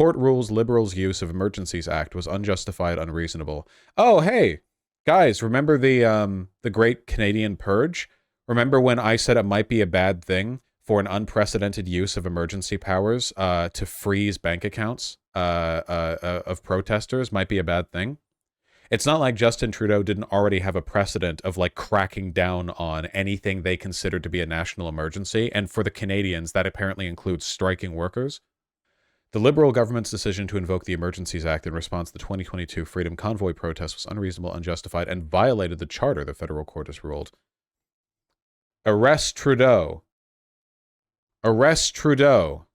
Court rules Liberals' use of Emergencies Act was unjustified, unreasonable. Oh, hey, guys, remember the Great Canadian Purge? Remember when I said it might be a bad thing for an unprecedented use of emergency powers to freeze bank accounts of protesters might be a bad thing? It's not like Justin Trudeau didn't already have a precedent of like cracking down on anything they considered to be a national emergency, and for the Canadians, that apparently includes striking workers. The Liberal government's decision to invoke the Emergencies Act in response to the 2022 Freedom Convoy protest was unreasonable, unjustified, and violated the charter, the federal court has ruled. Arrest Trudeau. Arrest Trudeau.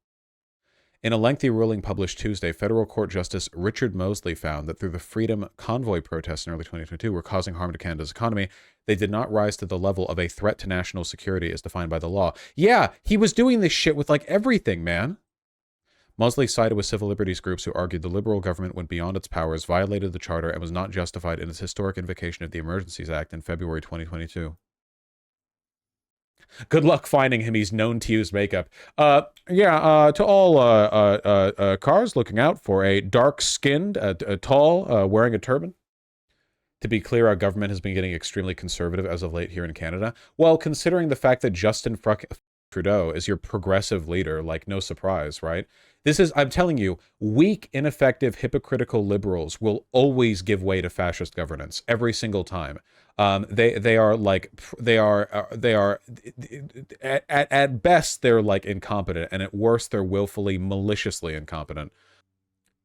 In a lengthy ruling published Tuesday, Federal Court Justice Richard Mosley found that through the Freedom Convoy protests in early 2022 were causing harm to Canada's economy, they did not rise to the level of a threat to national security as defined by the law. Yeah, he was doing this shit with like everything, man. Mosley sided with civil liberties groups who argued the Liberal government went beyond its powers, violated the charter, and was not justified in its historic invocation of the Emergencies Act in February 2022. Good luck finding him. He's known to use makeup. To all cars looking out for a dark-skinned, tall, wearing a turban. To be clear, our government has been getting extremely conservative as of late here in Canada. Well, considering the fact that Justin Trudeau is your progressive leader, like, no surprise, right? This is, I'm telling you, weak, ineffective, hypocritical liberals will always give way to fascist governance every single time. They are at best they're like incompetent, and at worst they're willfully, maliciously incompetent.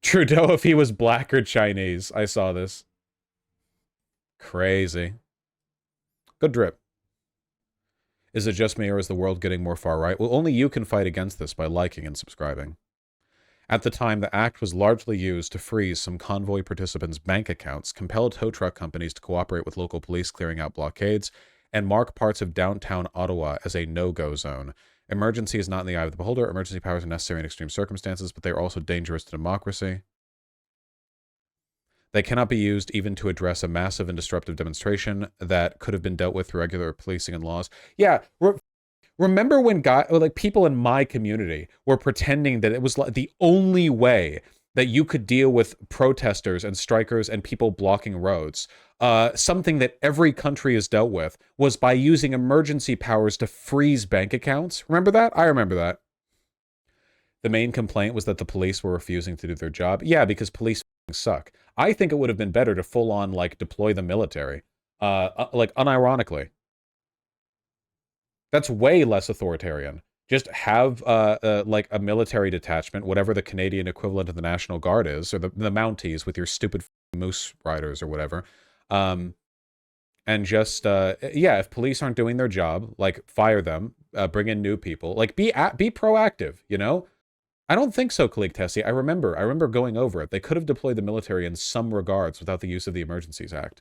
Trudeau, if he was black or Chinese, I saw this. Crazy. Good drip. Is it just me, or is the world getting more far right? Well, only you can fight against this by liking and subscribing. At the time, the act was largely used to freeze some convoy participants' bank accounts, compel tow truck companies to cooperate with local police clearing out blockades, and mark parts of downtown Ottawa as a no-go zone. Emergency is not in the eye of the beholder. Emergency powers are necessary in extreme circumstances, but they are also dangerous to democracy. They cannot be used even to address a massive and disruptive demonstration that could have been dealt with through regular policing and laws. Yeah, remember when people in my community were pretending that it was like the only way that you could deal with protesters and strikers and people blocking roads, something that every country has dealt with, was by using emergency powers to freeze bank accounts? Remember that? I remember that. The main complaint was that the police were refusing to do their job. Yeah, because police suck. I think it would have been better to full on like deploy the military, like unironically. That's way less authoritarian. Just have like a military detachment, whatever the Canadian equivalent of the National Guard is, or the Mounties with your stupid moose riders or whatever. And just yeah, if police aren't doing their job, like fire them, bring in new people, like be proactive, you know? I don't think so, Kalik Tessie. I remember going over it. They could have deployed the military in some regards without the use of the Emergencies Act.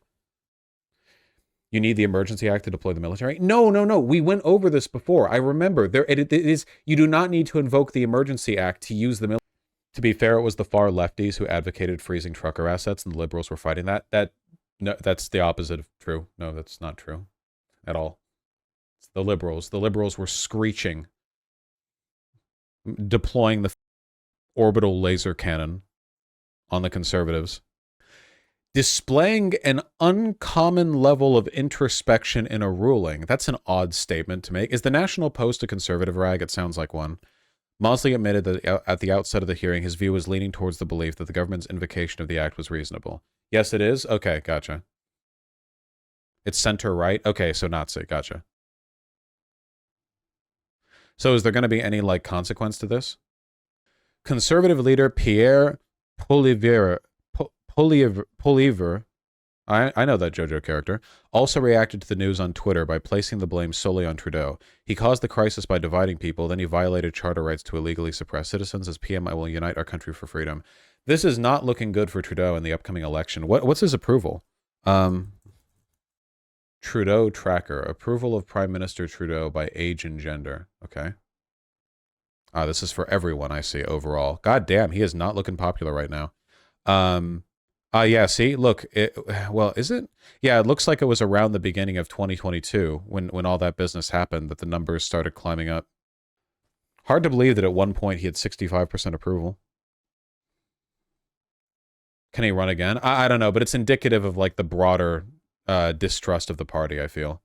You need the Emergency Act to deploy the military? No. We went over this before. I remember. It is. You do not need to invoke the Emergency Act to use the military. To be fair, it was the far lefties who advocated freezing trucker assets, and the liberals were fighting that. No, that's the opposite of true. No, that's not true at all. It's the liberals. The liberals were screeching, deploying the orbital laser cannon on the conservatives. Displaying an uncommon level of introspection in a ruling. That's an odd statement to make. Is the National Post a conservative rag? It sounds like one. Mosley admitted that at the outset of the hearing, his view was leaning towards the belief that the government's invocation of the act was reasonable. Yes, it is? Okay, gotcha. It's center-right? Okay, so Nazi, gotcha. So is there going to be any, like, consequence to this? Conservative leader Pierre Poilievre, I know that JoJo character, also reacted to the news on Twitter by placing the blame solely on Trudeau. He caused the crisis by dividing people, then he violated charter rights to illegally suppress citizens. As PM, I will unite our country for freedom. This is not looking good for Trudeau in the upcoming election. What's his approval? Trudeau tracker. Approval of Prime Minister Trudeau by age and gender. Okay. This is for everyone, I see, overall. God damn, he is not looking popular right now. Yeah, see, look, well, is it? Yeah, it looks like it was around the beginning of 2022 when all that business happened that the numbers started climbing up. Hard to believe that at one point he had 65% approval. Can he run again? I don't know, but it's indicative of like the broader distrust of the party, I feel.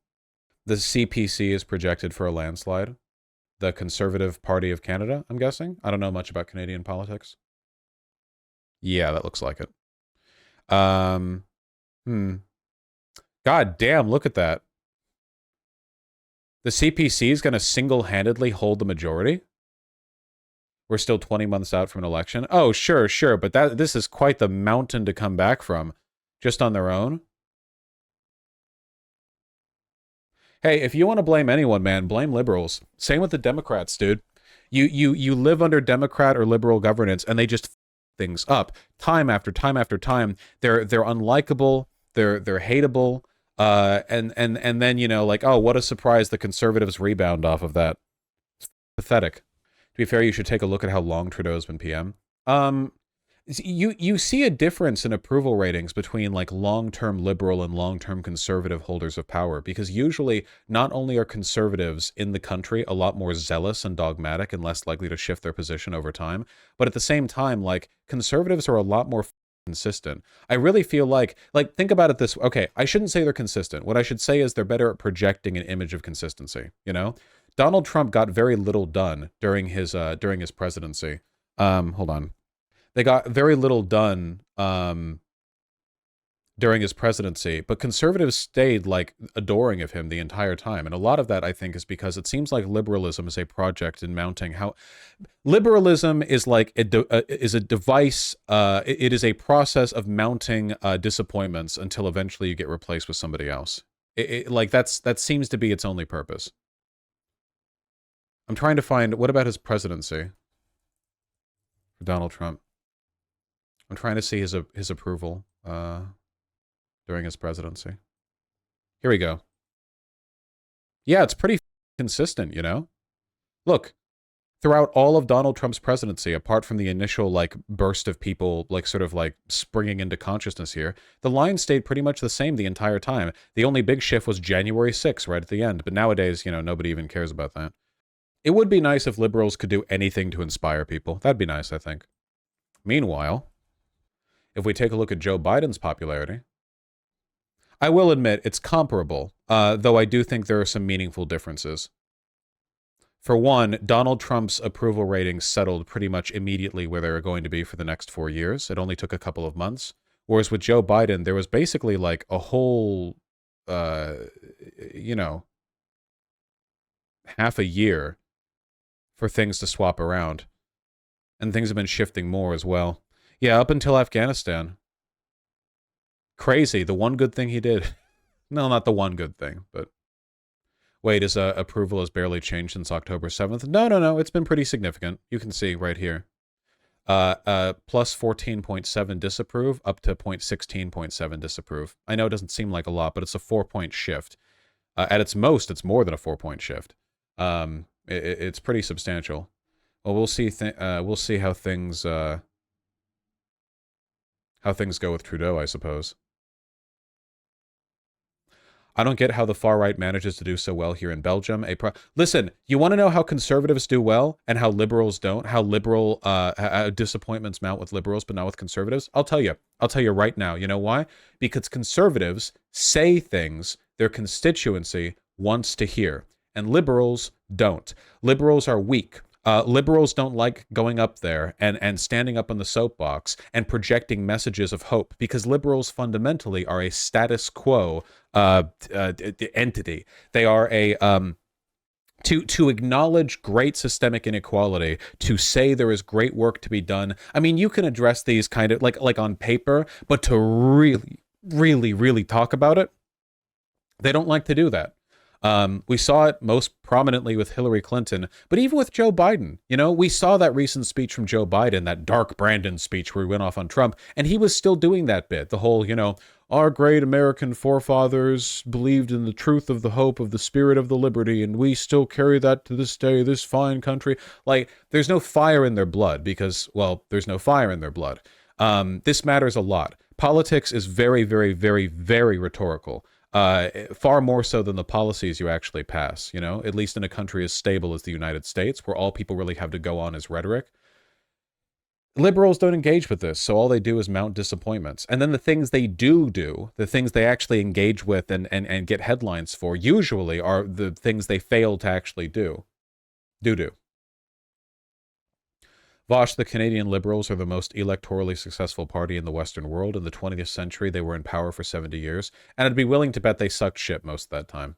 The CPC is projected for a landslide. The Conservative Party of Canada, I'm guessing. I don't know much about Canadian politics. Yeah, that looks like it. Um, God damn, look at that. The CPC is going to single-handedly hold the majority? We're still 20 months out from an election? Oh, sure, sure, but this is quite the mountain to come back from, just on their own. Hey, if you want to blame anyone, man, blame liberals. Same with the Democrats, dude. You live under Democrat or liberal governance, and they just things up time after time after time. They're unlikable. They're hateable. And then like, oh, what a surprise! The conservatives rebound off of that. It's pathetic. To be fair, you should take a look at how long Trudeau's been PM. You see a difference in approval ratings between like long-term liberal and long-term conservative holders of power, because usually not only are conservatives in the country a lot more zealous and dogmatic and less likely to shift their position over time, but at the same time, like, conservatives are a lot more consistent. I really feel like think about it this way. Okay, I shouldn't say they're consistent. What I should say is they're better at projecting an image of consistency, you know? Donald Trump got very little done during his presidency. Hold on. They got very little done during his presidency, but conservatives stayed like adoring of him the entire time. And a lot of that, I think, is because it seems like liberalism is a project in mounting how liberalism is like is a device. It is a process of mounting disappointments until eventually you get replaced with somebody else. Like that seems to be its only purpose. I'm trying to find, what about his presidency for Donald Trump? I'm trying to see his approval during his presidency. Here we go. Yeah, it's pretty consistent, you know? Look, throughout all of Donald Trump's presidency, apart from the initial like burst of people like sort of like springing into consciousness here, the line stayed pretty much the same the entire time. The only big shift was January 6th right at the end, but nowadays, nobody even cares about that. It would be nice if liberals could do anything to inspire people. That'd be nice, I think. Meanwhile, if we take a look at Joe Biden's popularity, I will admit it's comparable, though I do think there are some meaningful differences. For one, Donald Trump's approval ratings settled pretty much immediately where they were going to be for the next 4 years. It only took a couple of months. Whereas with Joe Biden, there was basically like a whole, half a year for things to swap around. And things have been shifting more as well. Yeah, up until Afghanistan. Crazy. The one good thing he did. No, not the one good thing, but... Wait, his approval has barely changed since October 7th? No. It's been pretty significant. You can see right here. Plus 14.7 disapprove, up to 16.7 disapprove. I know it doesn't seem like a lot, but it's a 4-point shift. At its most, it's more than a 4-point shift. It's pretty substantial. Well, we'll see. We'll see how things go with Trudeau, I suppose. I don't get how the far right manages to do so well here in Belgium. Listen, you want to know how conservatives do well and how liberals don't? How liberal disappointments mount with liberals but not with conservatives? I'll tell you. I'll tell you right now. You know why? Because conservatives say things their constituency wants to hear, and liberals don't. Liberals are weak. Liberals don't like going up there and standing up on the soapbox and projecting messages of hope, because liberals fundamentally are a status quo entity. They are a to acknowledge great systemic inequality, to say there is great work to be done. I mean, you can address these kind of like on paper, but to really talk about it, they don't like to do that. We saw it most prominently with Hillary Clinton, but even with Joe Biden, we saw that recent speech from Joe Biden, that dark Brandon speech where he went off on Trump, and he was still doing that bit, the whole, our great American forefathers believed in the truth of the hope of the spirit of the liberty, and we still carry that to this day, this fine country. Like, there's no fire in their blood because, well, there's no fire in their blood. This matters a lot. Politics is very, very, very, very rhetorical. Far more so than the policies you actually pass, at least in a country as stable as the United States, where all people really have to go on is rhetoric. Liberals don't engage with this, so all they do is mount disappointments. And then the things they do, the things they actually engage with and get headlines for, usually are the things they fail to actually do. Vaush, the Canadian Liberals are the most electorally successful party in the Western world. In the 20th century, they were in power for 70 years, and I'd be willing to bet they sucked shit most of that time.